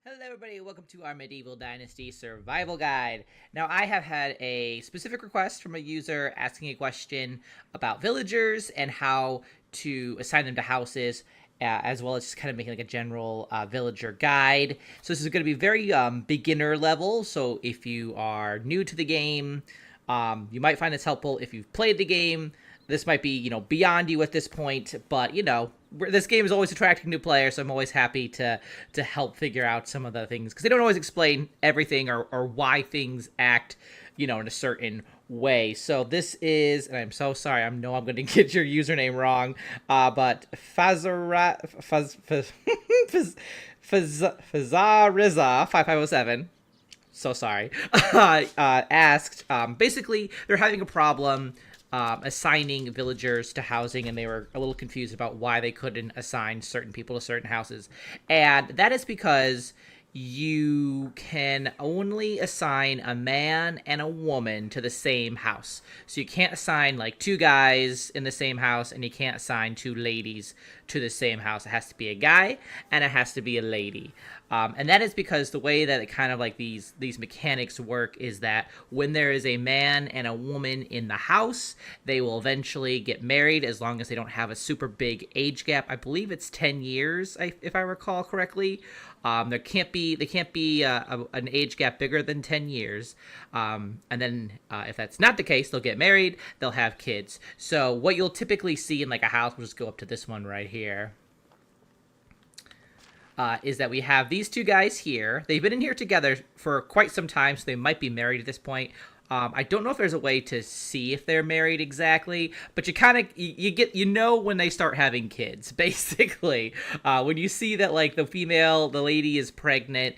Hello everybody, welcome to our Medieval Dynasty Survival Guide. Now I have had a specific request from a user asking a question about villagers and how to assign them to houses, as well as just kind of making like a general villager guide. So this is going to be very beginner level, so if you are new to the game, you might find this helpful. If you've played the game, this might be, beyond you at this point, but, this game is always attracting new players, so I'm always happy to help figure out some of the things, because they don't always explain everything or why things act, in a certain way. So this is, and I'm so sorry, I know I'm going to get your username wrong, but Fazariza5507, so sorry, asked, basically, they're having a problem assigning villagers to housing, and they were a little confused about why they couldn't assign certain people to certain houses. And that is because you can only assign a man and a woman to the same house. So you can't assign like two guys in the same house, and you can't assign two ladies to the same house. It has to be a guy and it has to be a lady. And that is because the way that it kind of like these mechanics work is that when there is a man and a woman in the house, they will eventually get married as long as they don't have a super big age gap. I believe it's 10 years, if I recall correctly. They can't be an age gap bigger than 10 years. And then if that's not the case, they'll get married, they'll have kids. So what you'll typically see in like a house, we'll just go up to this one right here, is that we have these two guys here. They've been in here together for quite some time, so they might be married at this point. I don't know if there's a way to see if they're married exactly, but you kind of, you know when they start having kids, basically. When you see that, like, the lady is pregnant,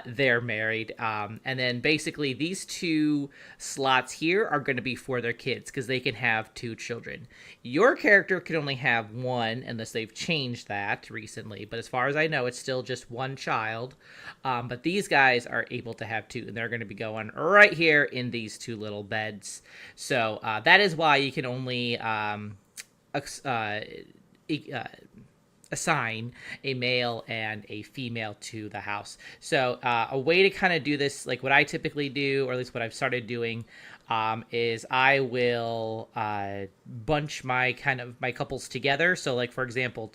they're married. And then basically these two slots here are going to be for their kids, because they can have two children. Your character can only have one, unless they've changed that recently, but as far as I know, it's still just one child. But these guys are able to have two, and they're going to be going right here in these two little beds. So that is why you can only assign a male and a female to the house. So a way to kind of do this, like what I typically do, or at least what I've started doing, is I will bunch my couples together. So like, for example,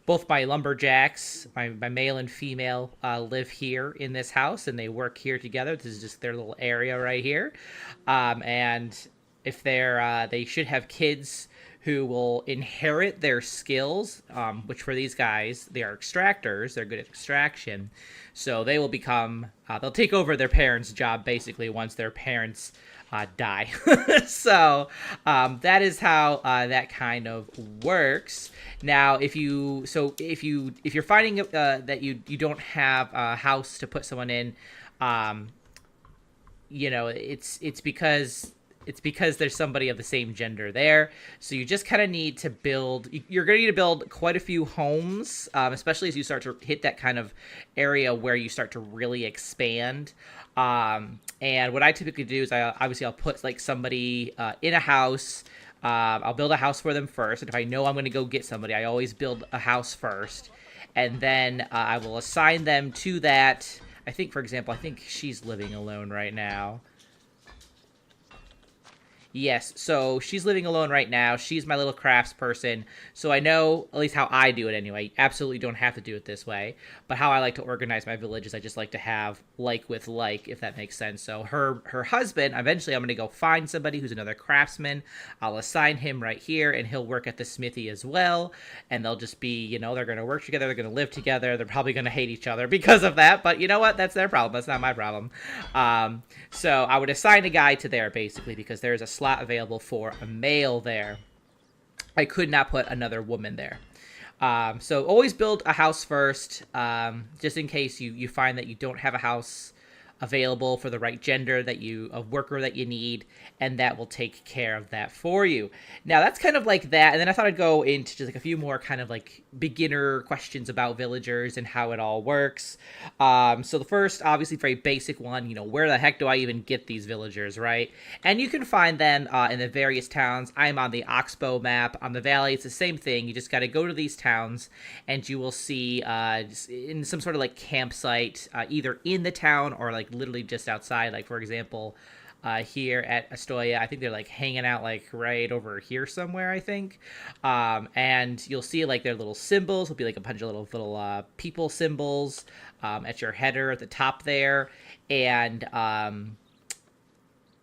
both my lumberjacks, my male and female, live here in this house, and they work here together. This is just their little area right here. And if they should have kids who will inherit their skills, which for these guys, they are extractors. They're good at extraction. So they will they'll take over their parents' job, basically, once their parents die. So that is how that kind of works. Now, if you're finding that you don't have a house to put someone in, it's because there's somebody of the same gender there. So you just kind of need to you're going to need to build quite a few homes, especially as you start to hit that kind of area where you start to really expand. And what I typically do is I'll put like somebody in a house. I'll build a house for them first. And if I know I'm going to go get somebody, I always build a house first. And then I will assign them to that. For example, I think she's living alone right now. Yes, so she's living alone right now. She's my little crafts person. So I know, at least how I do it anyway. You absolutely don't have to do it this way. But how I like to organize my village is I just like to have like with like, if that makes sense. So her husband, eventually I'm going to go find somebody who's another craftsman. I'll assign him right here, and he'll work at the smithy as well. And they'll just be, they're going to work together. They're going to live together. They're probably going to hate each other because of that. But you know what? That's their problem. That's not my problem. So I would assign a guy to there, basically, because there's a slot available for a male there. I could not put another woman there. So always build a house first, just in case you find that you don't have a house available for the right gender of worker that you need, and that will take care of that for you. Now that's kind of like that, and then I thought I'd go into just like a few more kind of like beginner questions about villagers and how it all works. So the first, obviously, very basic one, where the heck do I even get these villagers, right? And you can find them in the various towns. I'm on the Oxbow map. On the valley, it's the same thing. You just got to go to these towns, and you will see in some sort of like campsite, either in the town or like literally just outside. Like, for example, here at Astoria, I think they're like hanging out like right over here somewhere, I think. And you'll see like their little symbols. It'll be like a bunch of little people symbols at your header at the top there. And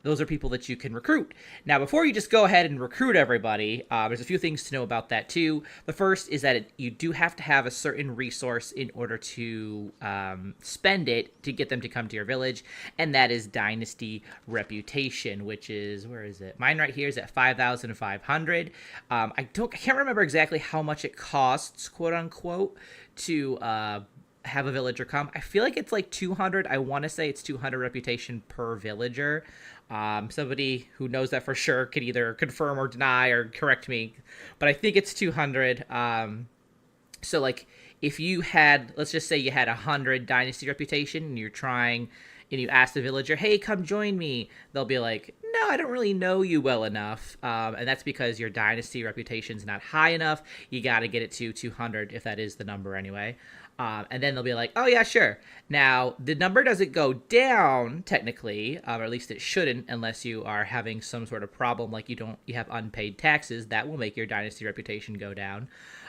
those are people that you can recruit. Now, before you just go ahead and recruit everybody, there's a few things to know about that too. The first is that you do have to have a certain resource in order to spend it to get them to come to your village, and that is Dynasty Reputation, which is, where is it? Mine right here is at 5,500. I can't remember exactly how much it costs, quote unquote, to have a villager come. I feel like it's like 200. I want to say it's 200 reputation per villager. Somebody who knows that for sure could either confirm or deny or correct me, but I think it's 200. So like if you had, let's just say you had 100 dynasty reputation and you're trying and you ask the villager, hey, come join me, they'll be like, no, I don't really know you well enough. And that's because your dynasty reputation's not high enough. You got to get it to 200 if that is the number anyway. And then they'll be like, oh, yeah, sure. Now, the number doesn't go down, technically, or at least it shouldn't, unless you are having some sort of problem, like you have unpaid taxes. That will make your dynasty reputation go down.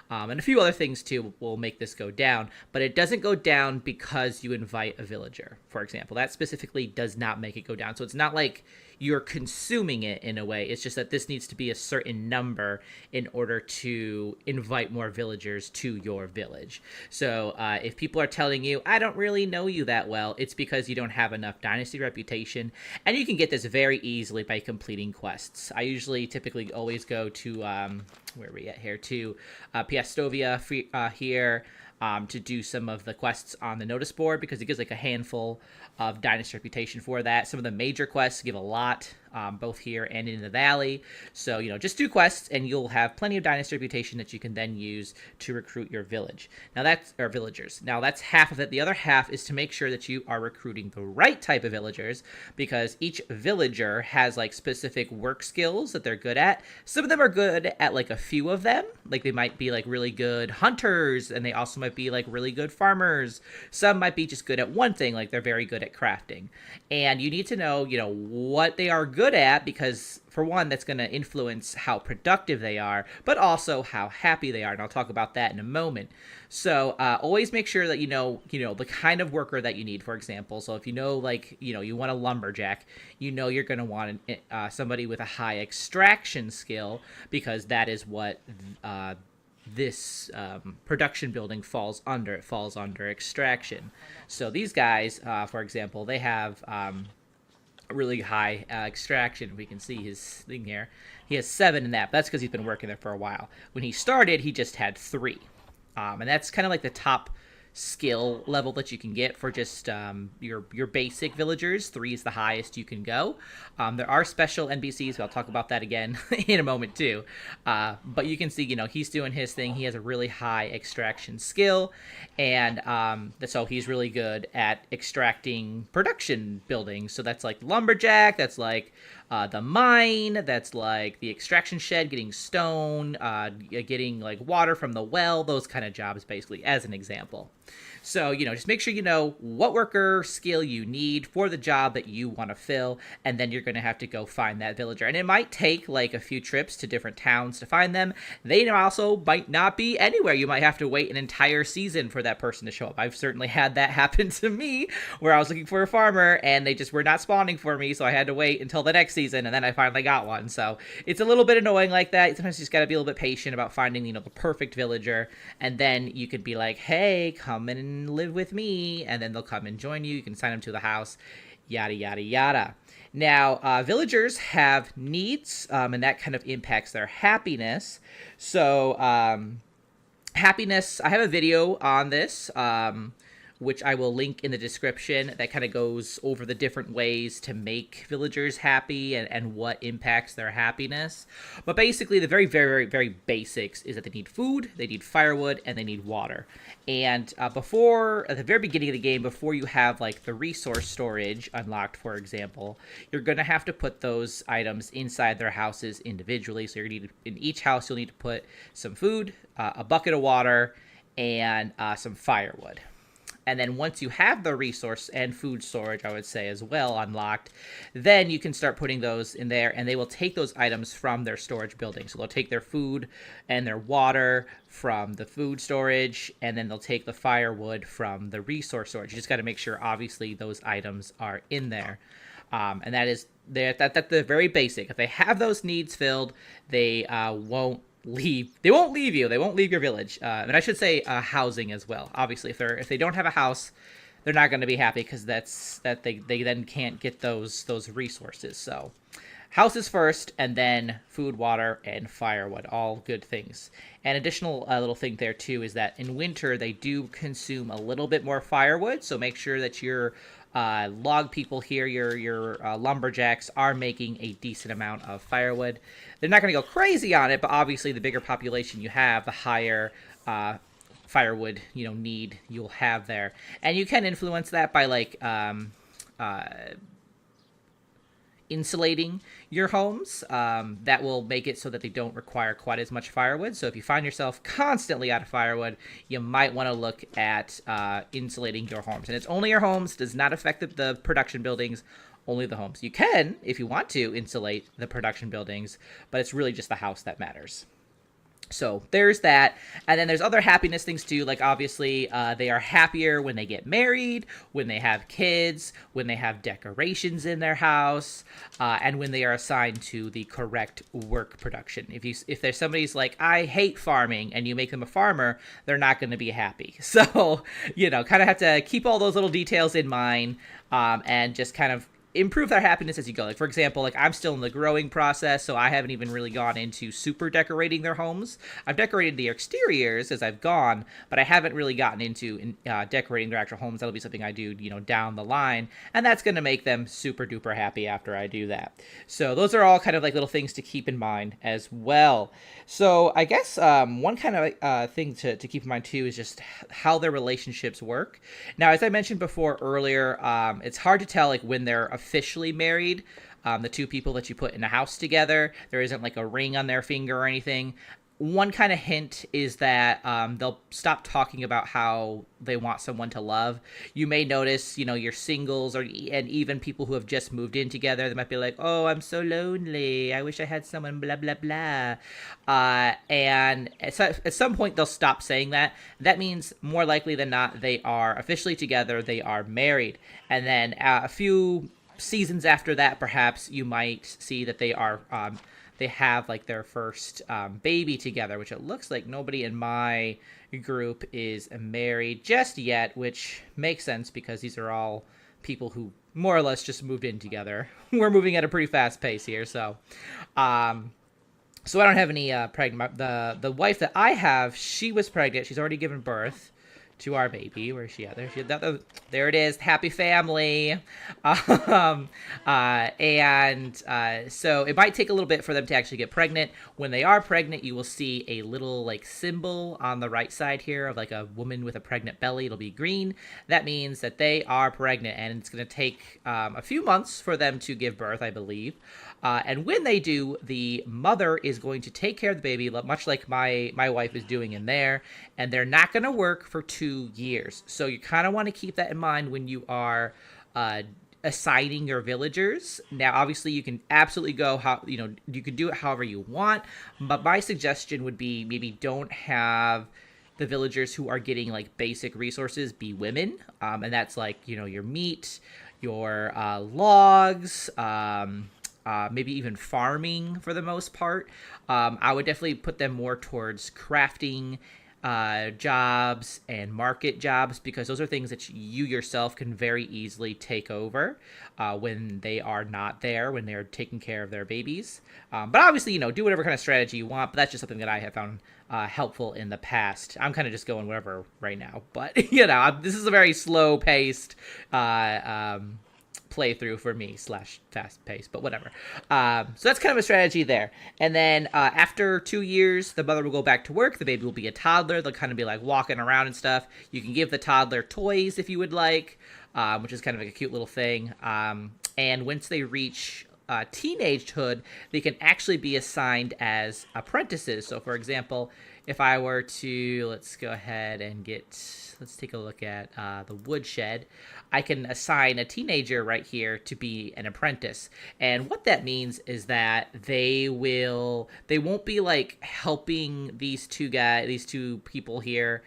And a few other things, too, will make this go down. But it doesn't go down because you invite a villager, for example. That specifically does not make it go down. So it's not like you're consuming it in a way. It's just that this needs to be a certain number in order to invite more villagers to your village. So if people are telling you, I don't really know you that well, it's because you don't have enough dynasty reputation. And you can get this very easily by completing quests. I typically always go to, where are we at here, to Piastovia here to do some of the quests on the notice board, because it gives like a handful of dynasty reputation for that. Some of the major quests give a lot, both here and in the valley. So, just do quests and you'll have plenty of dynasty reputation that you can then use to recruit your village. Now that's, or villagers. Now that's half of it. The other half is to make sure that you are recruiting the right type of villagers, because each villager has like specific work skills that they're good at. Some of them are good at like a few of them. Like they might be like really good hunters, and they also might be like really good farmers. Some might be just good at one thing, like they're very good at crafting. And you need to know, what they are good at, because for one, that's going to influence how productive they are, but also how happy they are. And I'll talk about that in a moment. So always make sure that you know the kind of worker that you need, for example. So if you want a lumberjack, you're going to want somebody with a high extraction skill, because that is what this production building falls under. It falls under extraction. So these guys, for example, they have really high extraction. We can see his thing here. He has 7 in that, but that's because he's been working there for a while. When he started, he just had 3. And that's kind of like the top skill level that you can get for just your basic villagers. 3 is the highest you can go. There are special NPCs, but I'll talk about that again in a moment too. But you can see, he's doing his thing. He has a really high extraction skill, and so he's really good at extracting production buildings. So that's like lumberjack, that's like the mine, that's like the extraction shed, getting stone, getting like water from the well, those kind of jobs basically, as an example. So, just make sure you know what worker skill you need for the job that you want to fill, and then you're going to have to go find that villager. And it might take like a few trips to different towns to find them. They also might not be anywhere. You might have to wait an entire season for that person to show up. I've certainly had that happen to me, where I was looking for a farmer and they just were not spawning for me, so I had to wait until the next season, and then I finally got one. So it's a little bit annoying like that. Sometimes you just got to be a little bit patient about finding, the perfect villager, and then you could be like, hey, come and live with me, and then they'll come and join you. You can sign them to the house, yada yada yada. Now villagers have needs, and that kind of impacts their happiness. So happiness, I have a video on this which I will link in the description, that kind of goes over the different ways to make villagers happy and what impacts their happiness. But basically, the very, very, very basics is that they need food, they need firewood, and they need water. And before, at the very beginning of the game, before you have like the resource storage unlocked, for example, you're going to have to put those items inside their houses individually. So you're going to need, in each house, you'll need to put some food, a bucket of water, and some firewood. And then once you have the resource and food storage, I would say as well, unlocked, then you can start putting those in there, and they will take those items from their storage building. So they'll take their food and their water from the food storage, and then they'll take the firewood from the resource storage. You just got to make sure, obviously, those items are in there. And that's the very basic. If they have those needs filled, they won't leave. They won't leave you. They won't leave your village. And I should say housing as well. Obviously, if they don't have a house, they're not going to be happy, because they then can't get those resources. So houses first, and then food, water, and firewood. All good things. An additional little thing there too is that in winter they do consume a little bit more firewood. So make sure that your log people here, your lumberjacks, are making a decent amount of firewood. They're not going to go crazy on it, but obviously the bigger population you have, the higher firewood need you'll have there. And you can influence that by like insulating your homes. That will make it so that they don't require quite as much firewood. So if you find yourself constantly out of firewood, you might want to look at insulating your homes. And it's only your homes, does not affect the production buildings, only the homes. You can, if you want to, insulate the production buildings, but it's really just the house that matters. So there's that. And then there's other happiness things too. Like obviously they are happier when they get married, when they have kids, when they have decorations in their house, and when they are assigned to the correct work production. If there's somebody's like, I hate farming, and you make them a farmer, they're not going to be happy. So, kind of have to keep all those little details in mind, and just kind of improve their happiness as you go. Like, for example, like I'm still in the growing process, so I haven't even really gone into super decorating their homes. I've decorated the exteriors as I've gone, but I haven't really gotten into decorating their actual homes. That'll be something I do, down the line, and that's going to make them super duper happy after I do that. So those are all kind of like little things to keep in mind as well. So I guess one kind of thing to keep in mind too is just how their relationships work. Now, as I mentioned before earlier, it's hard to tell like when they're officially married. The two people that you put in a house together, there isn't like a ring on their finger or anything. One kind of hint is that they'll stop talking about how they want someone to love. You may notice, your singles and even people who have just moved in together, they might be like, oh, I'm so lonely. I wish I had someone, blah, blah, blah. And at some point, they'll stop saying that. That means more likely than not, they are officially together. They are married. And then a few seasons after that, perhaps you might see that they are they have like their first baby together, which it looks like nobody in my group is married just yet, which makes sense because these are all people who more or less just moved in together. We're moving at a pretty fast pace here, so I don't have any pregnant. The wife that I have, she was pregnant. She's already given birth to our baby. Where is she at? There it is. Happy family. So it might take a little bit for them to actually get pregnant. When they are pregnant, you will see a little like symbol on the right side here of like a woman with a pregnant belly. It'll be green. That means that they are pregnant, and it's going to take a few months for them to give birth, I believe. And when they do, the mother is going to take care of the baby, much like my wife is doing in there, and they're not going to work for 2 years. So you kind of want to keep that in mind when you are assigning your villagers. Now, obviously, you can absolutely go you can do it however you want, but my suggestion would be maybe don't have the villagers who are getting like basic resources be women, and that's like your meat, your logs, maybe even farming for the most part. I would definitely put them more towards crafting jobs and market jobs, because those are things that you yourself can very easily take over when they are not there, when they're taking care of their babies. But obviously, do whatever kind of strategy you want, but that's just something that I have found helpful in the past. I'm kind of just going wherever right now, but you know, this is a very slow paced playthrough for me slash fast paced, but whatever. So that's kind of a strategy there. And then after 2 years, the mother will go back to work. The baby will be a toddler. They'll kind of be like walking around and stuff. You can give the toddler toys if you would like, which is kind of like a cute little thing. And once they reach teenagehood, they can actually be assigned as apprentices. So for example, if I were to, let's go ahead and let's take a look at the woodshed. I can assign a teenager right here to be an apprentice. And what that means is that they won't be like helping these two people here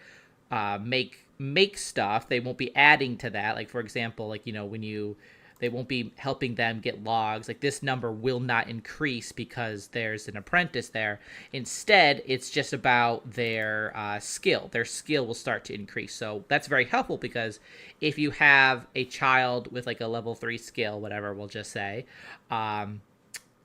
make stuff. They won't be adding to that. Like for example, like, you know, they won't be helping them get logs. Like this number will not increase because there's an apprentice there. Instead, it's just about their skill. Their skill will start to increase. So that's very helpful because if you have a child with like a level 3 skill, whatever we'll just say,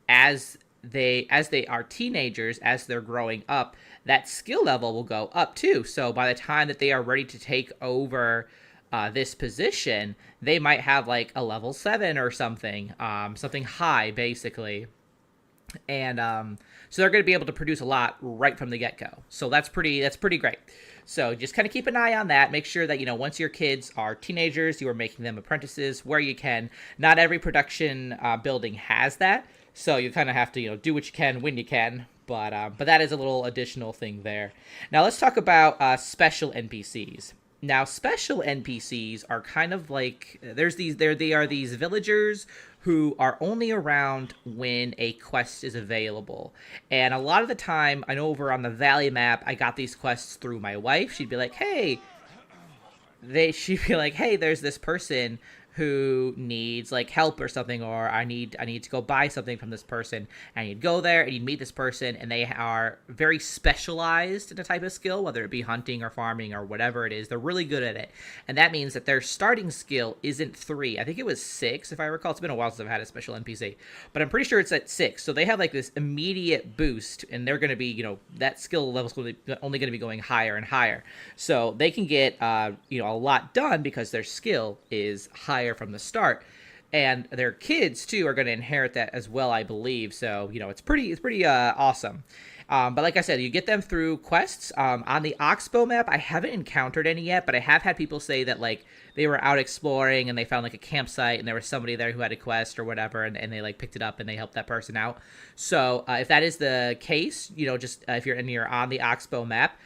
as they are teenagers, as they're growing up, that skill level will go up too. So by the time that they are ready to take over this position, they might have like a level 7 or something, something high basically. And so they're going to be able to produce a lot right from the get-go. So that's pretty great. So just kind of keep an eye on that. Make sure that, you know, once your kids are teenagers, you are making them apprentices where you can. Not every production building has that. So you kind of have to, you know, do what you can when you can. But that is a little additional thing there. Now let's talk about special NPCs. Now, special NPCs are kind of like, they are these villagers who are only around when a quest is available. And a lot of the time, I know over on the Valley map, I got these quests through my wife. She'd be like, hey, there's this person who needs like help or something, or I need to go buy something from this person, and you'd go there and you'd meet this person, and they are very specialized in a type of skill, whether it be hunting or farming or whatever it is. They're really good at it, and that means that their starting skill isn't 3. I think it was 6 if I recall. It's been a while since I've had a special NPC, but I'm pretty sure it's at 6. So they have like this immediate boost, and they're going to be, you know, that skill level is only going to be going higher and higher, so they can get you know, a lot done because their skill is higher from the start. And their kids too are going to inherit that as well, I believe. So, you know, it's pretty awesome. But like I said, you get them through quests. On the Oxbow map, I haven't encountered any yet, but I have had people say that like they were out exploring and they found like a campsite and there was somebody there who had a quest or whatever, and they like picked it up and they helped that person out. So if that is the case, you know, just if you're on the Oxbow map,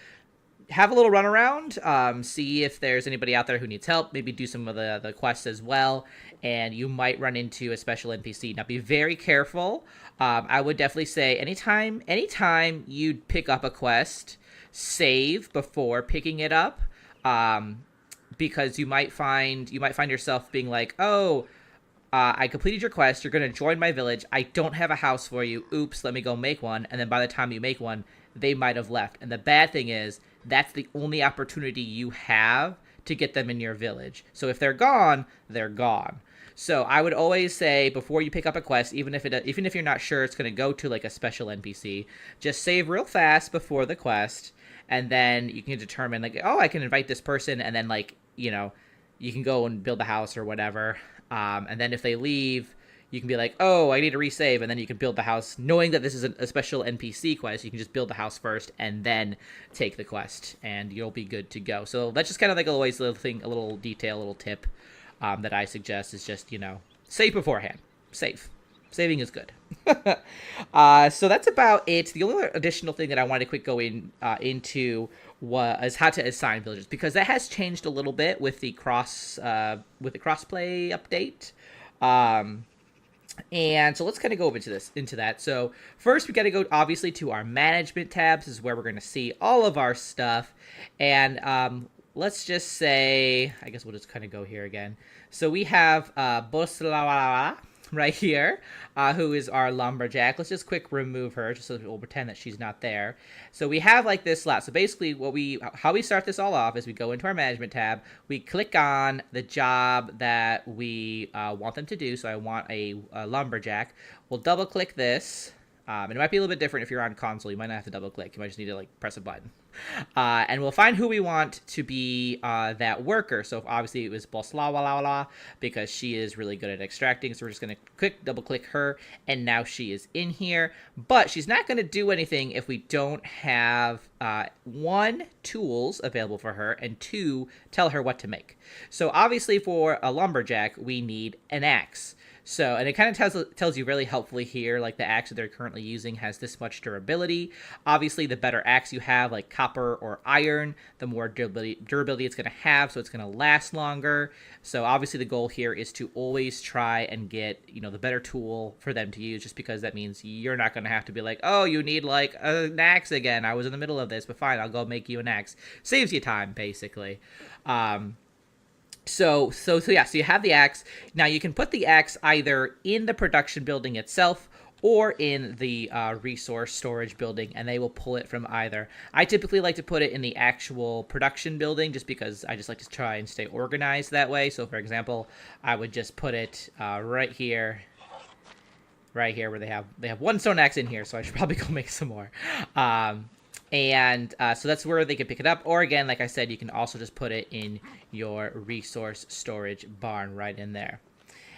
have a little run around, see if there's anybody out there who needs help, maybe do some of the quests as well, and you might run into a special NPC. Now, be very careful. I would definitely say anytime you pick up a quest, save before picking it up, because you might find yourself being like, oh, I completed your quest, you're going to join my village, I don't have a house for you, oops, let me go make one, and then by the time you make one, they might have left. And the bad thing is, that's the only opportunity you have to get them in your village. So if they're gone, they're gone. So I would always say, before you pick up a quest, even if you're not sure it's going to go to like a special NPC, just save real fast before the quest, and then you can determine like, oh, I can invite this person, and then like, you know, you can go and build a house or whatever. And then if they leave, you can be like, oh, I need to resave, and then you can build the house, knowing that this is a special NPC quest. You can just build the house first and then take the quest, and you'll be good to go. So that's just kind of like always a little thing, a little detail, a little tip that I suggest is just, you know, save beforehand. Save. Saving is good. So that's about it. The only additional thing that I wanted to quick go into was how to assign villagers, because that has changed a little bit with the crossplay update. And so let's kind of go into that. So first we got to go obviously to our management tabs. This is where we're going to see all of our stuff. And let's just say, I guess we'll just kind of go here again. So we have Boslawala right here, who is our lumberjack. Let's just quick remove her just so we'll pretend that she's not there. So we have like this slot. So basically how we start this all off is we go into our management tab, we click on the job that we want them to do. So I want a lumberjack. We'll double click this. And it might be a little bit different if you're on console. You might not have to double click. You might just need to like press a button. And we'll find who we want to be that worker. So obviously it was Boslawalala because she is really good at extracting. So we're just going to double click her. And now she is in here. But she's not going to do anything if we don't have 1, tools available for her, and 2, tell her what to make. So obviously for a lumberjack, we need an axe. So, and it kind of tells you really helpfully here, like the axe that they're currently using has this much durability. Obviously, the better axe you have, like copper or iron, the more durability it's going to have, so it's going to last longer. So obviously the goal here is to always try and get, the better tool for them to use, just because that means you're not going to have to be like, oh, you need like an axe again. I was in the middle of this, but fine, I'll go make you an axe. Saves you time, basically. So you have the axe. Now you can put the axe either in the production building itself or in the resource storage building, and they will pull it from either. I typically like to put it in the actual production building just because I just like to try and stay organized that way. So for example, I would just put it right here where they have 1 stone axe in here, so I should probably go make some more. So that's where they can pick it up. Or again, like I said, you can also just put it in your resource storage barn right in there.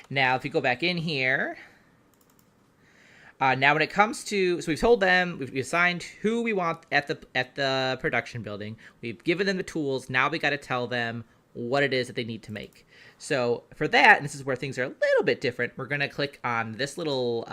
Now, if you go back in here, now when it comes to, so we've told them, we've assigned who we want at the production building. We've given them the tools. Now we got to tell them what it is that they need to make. So for that, and this is where things are a little bit different, we're going to click on this little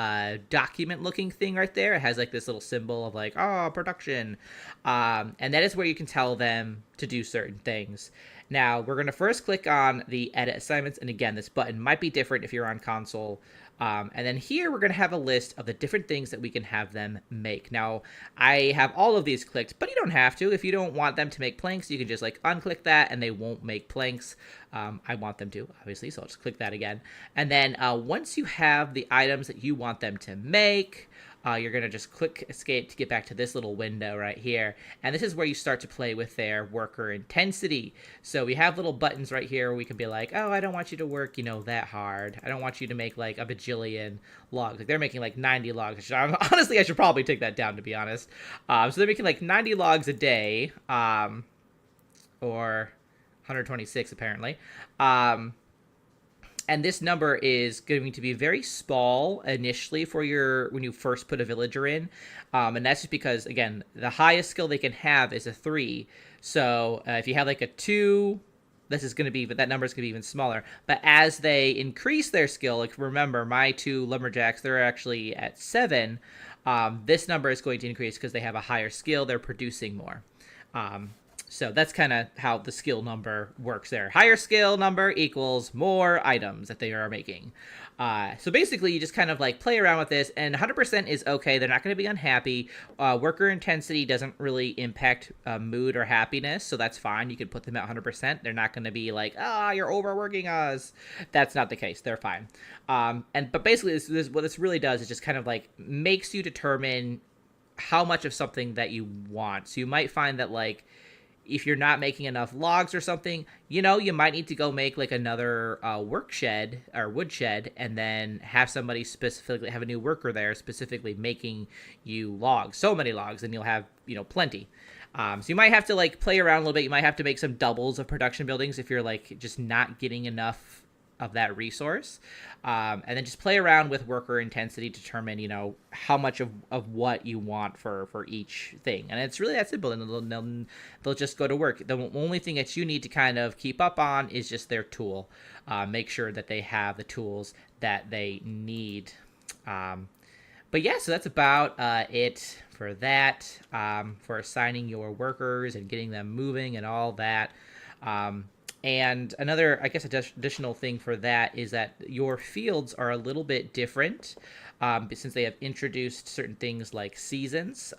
document looking thing right there. It has like this little symbol of like, oh, production. And that is where you can tell them to do certain things. Now, we're going to first click on the edit assignments. And again, this button might be different if you're on console. And then here we're going to have a list of the different things that we can have them make. Now, I have all of these clicked, but you don't have to. If you don't want them to make planks, you can just like unclick that and they won't make planks. I want them to, obviously, so I'll just click that again. And then once you have the items that you want them to make, you're going to just click escape to get back to this little window right here. And this is where you start to play with their worker intensity. So we have little buttons right here where we can be like, oh, I don't want you to work, that hard. I don't want you to make like a bajillion logs. Like they're making like 90 logs. Honestly, I should probably take that down, to be honest. So they're making like 90 logs a day, or 126 apparently. And this number is going to be very small initially for when you first put a villager in. And that's just because, again, the highest skill they can have is a 3. So if you have like a 2, that number is going to be even smaller. But as they increase their skill, like remember, my 2 lumberjacks, they're actually at 7. This number is going to increase because they have a higher skill. They're producing more. So that's kind of how the skill number works there. Higher skill number equals more items that they are making. So basically, you just kind of like play around with this, and 100% is okay. They're not going to be unhappy. Worker intensity doesn't really impact mood or happiness, so that's fine. You can put them at 100%. They're not going to be like, you're overworking us. That's not the case. They're fine. But basically, what this really does is just kind of like makes you determine how much of something that you want. So you might find that like, if you're not making enough logs or something, you might need to go make like another work shed or wood shed, and then have somebody specifically have a new worker there specifically making you logs, so many logs, and you'll have, plenty. So you might have to like play around a little bit. You might have to make some doubles of production buildings if you're like just not getting enough of that resource. And then just play around with worker intensity to determine, how much of what you want for each thing. And it's really that simple. And they'll just go to work. The only thing that you need to kind of keep up on is just their tool. Make sure that they have the tools that they need. But yeah, so that's about it for that, for assigning your workers and getting them moving and all that. And another, I guess, additional thing for that is that your fields are a little bit different since they have introduced certain things like seasons.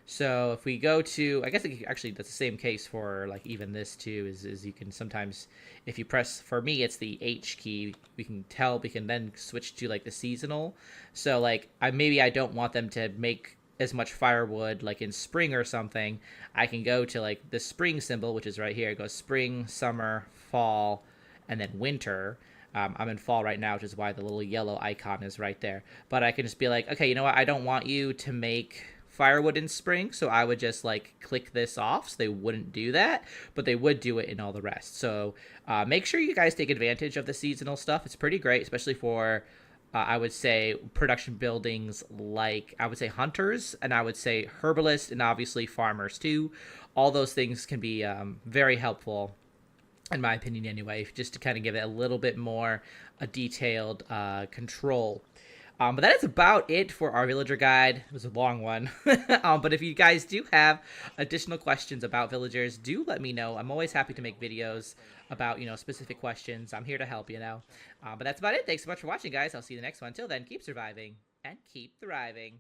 So if we go to, I guess actually that's the same case for like even this too, is you can sometimes, if you press, for me, it's the H key, we can then switch to like the seasonal. So like maybe I don't want them to make as much firewood like in spring or something. I can go to like the spring symbol, which is right here. It goes spring, summer, fall, and then winter. I'm in fall right now, which is why the little yellow icon is right there. But I can just be like, okay, you know what? I don't want you to make firewood in spring, so I would just like click this off, so they wouldn't do that, but they would do it in all the rest. So make sure you guys take advantage of the seasonal stuff. It's pretty great, especially for I would say production buildings, like I would say hunters, and I would say herbalists, and obviously farmers too. All those things can be very helpful, in my opinion anyway, just to kind of give it a little bit more a detailed control. But that is about it for our villager guide. It was a long one. But if you guys do have additional questions about villagers, do let me know. I'm always happy to make videos about, specific questions. I'm here to help, But that's about it. Thanks so much for watching, guys. I'll see you in the next one. Until then, keep surviving and keep thriving.